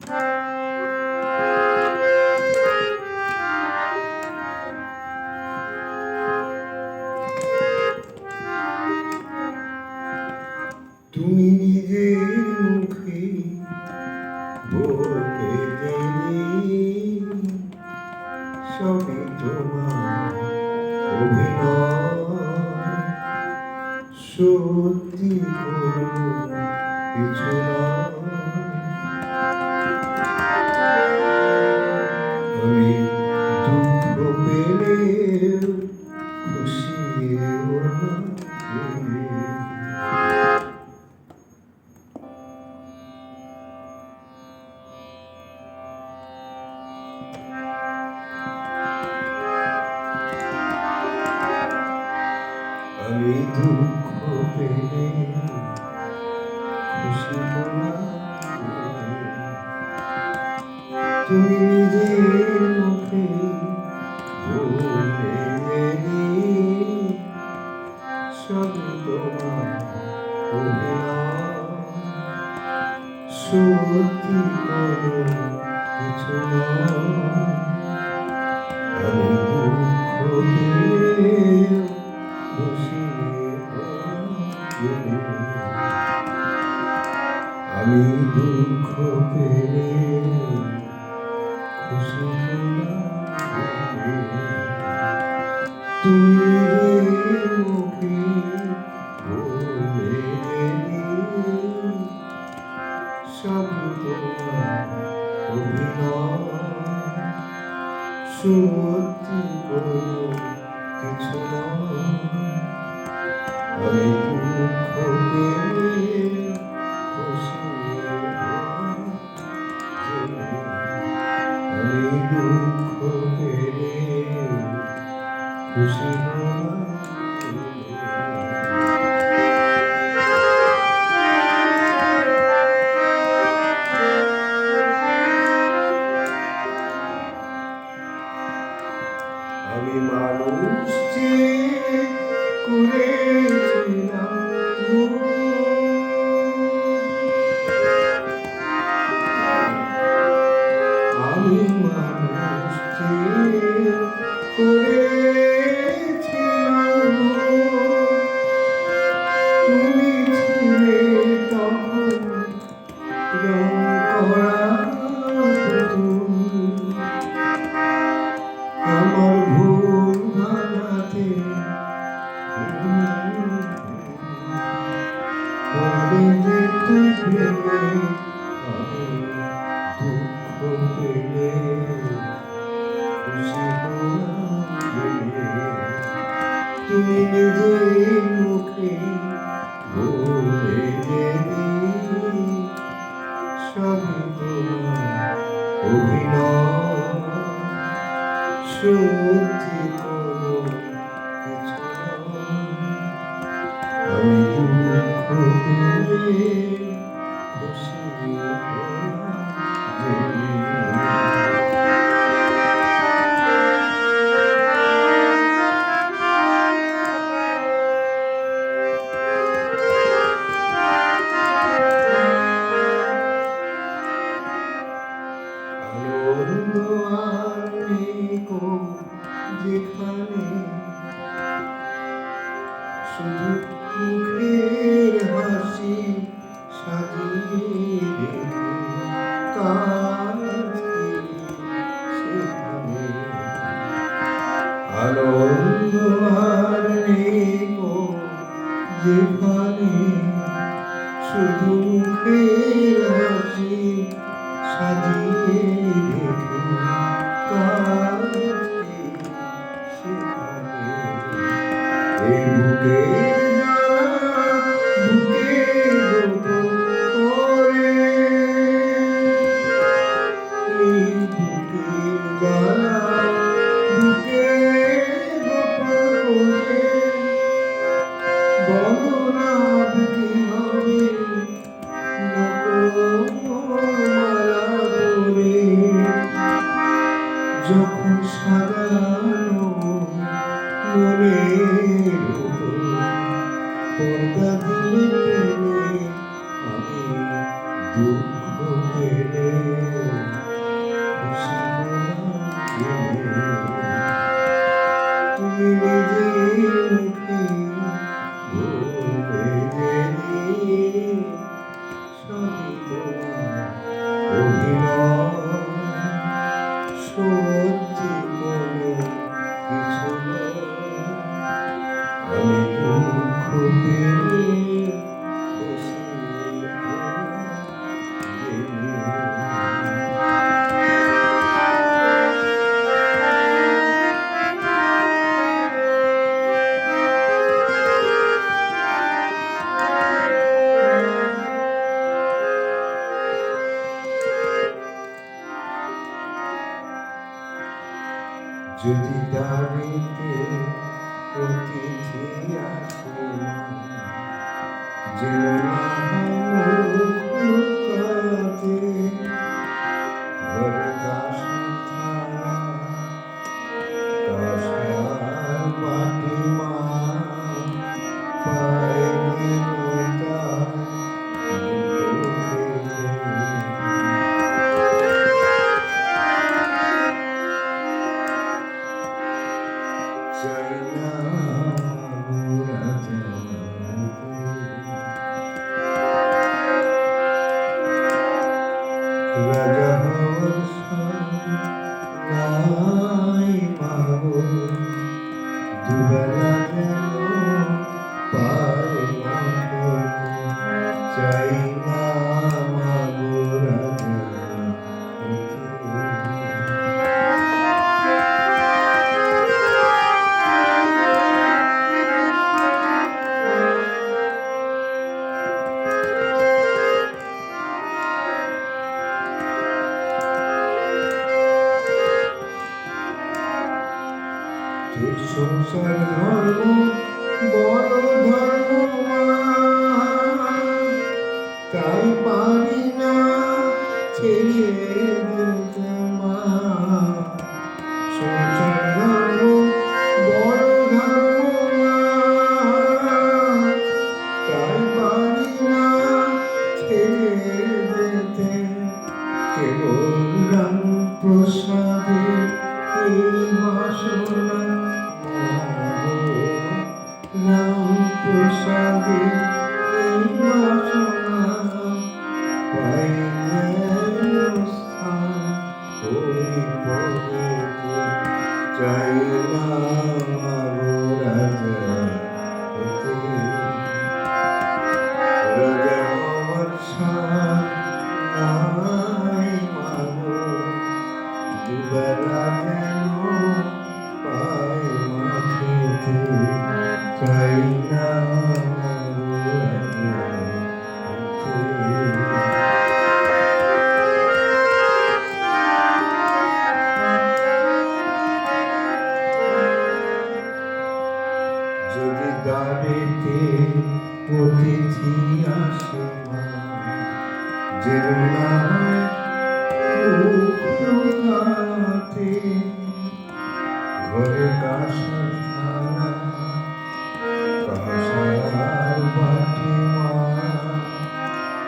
তুমি নিজের মুখে বলতে গেলে সবই তোমার অভিনয়, সত্যি কোনো কিছু নয়। আমি দুঃখ পেলেও খুশিও আমি দুঃখ পেলে খুশি তুমি নিজের মুখে বলে গেলে সবই তোমার অভিনয়, সত্যি কোনো কিছু নয়। আমি দুঃখ পেলে খুশি আমি দুঃখ পেলে খুশি তুমি মুখে বলে গেলে সব তোমার অভিনয়, সত্যি কোনো কিছু নয়। আমি দুঃখ পেলে খুশি আমি দুঃখ পেলে খুশি আমি মানুষ যে করেছিলাম আমি মানুষ যে করেছিলাম তুমি ছিলে তখন রং করা আমার ভুল ভাঙাতে যেতে ভেবে আমি দুঃখ পেলে খুশি তুমি নিজের মুখে বলে গেলে সবই তোমার অভিনয়, সত্যি কোনো কিছু নয়। আমি দুঃখ পেলে খুশি আনন্দ আর নেই গো যেখানে শুধু মুখের হাসি সাজিয়ে রেখে কাছে সেখানে আনন্দ আর নেই গো যেখানে শুধু মুখের হাসি সাজিয়ে রেখে কাছে সেখানে এই বুকে যদি দাঁড়িতে অতিথি আসে যেন না লুকাতে ঘরে কাশার থালা কাশার বাটি মা পায়ে গেল তার দুটো খেতে চাই না রাজা হওয়ার নাই মাগো দুবেলা যেন পায় মাগো চাই না মাগো রাজা সংসার ধর্ম বড় ধর্ম তাই পারি না ছেড়ে দিতে মা সংসার ধর্ম বড় ধর্ম তাই পারি না ছেড়ে দিতে কেবল রাম প্রসাদে এই বাসনা নাম প্রসাদে এই বাসনা পাই যেন স্থান ওই পদেতে চাই না মাগো রাজা হতে রাজা হওয়ার সাথ নাই মাগো দুবেলা যেন পাই মা খেতে চাই না মাগো রাজা হতে যদি দাঁড়িতে অতিথি আসে মা যেন না লুকাতে ঘরে কাশার থালা কাশার বাটি মা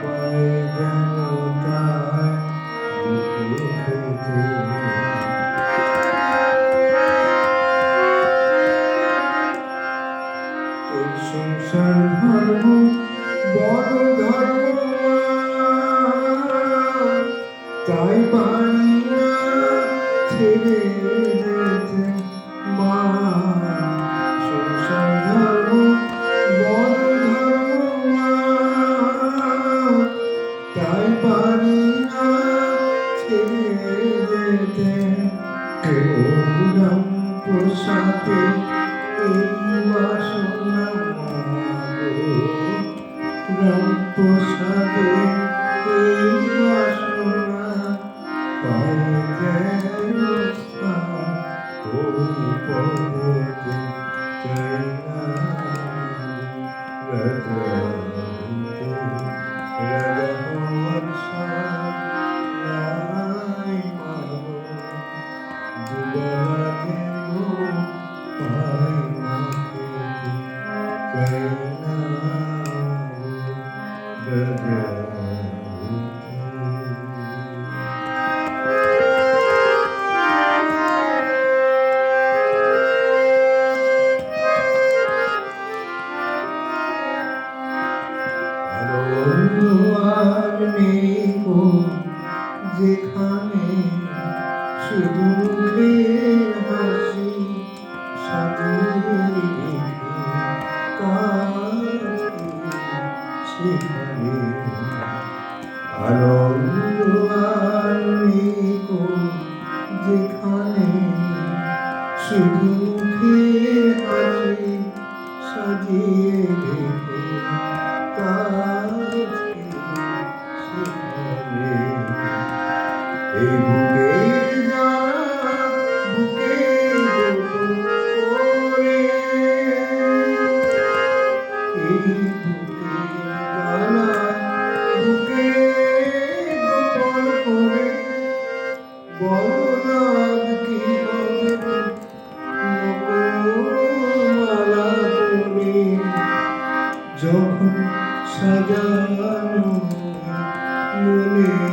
পায়ে যেন তার দুটো খেতে তোর সংসার ধর্ম বড় ধর্ম তাই পারি না ছেড়ে যেতে মা সংসার ধর্ম বড় ধর্ম তাই পারি না ছেড়ে যেতে কেবল রাম প্রসাদে এই বাসনা মাগো রাম প্রসাদে এই বাসনা পাই যেন স্থান ওই পদেতে চাই না রাজা হতে রাজা হওয়ার সাথ নাই মাগো দুবেলা যেন পাই মা খেতে চাই না রাজা এই বুকের জ্বালা বুকে গোপন করে, এই বুকের জ্বালা বুকে গোপন করে, বলো না আজ কি হবে মকরমালা পরে, যখন সাজানো মনে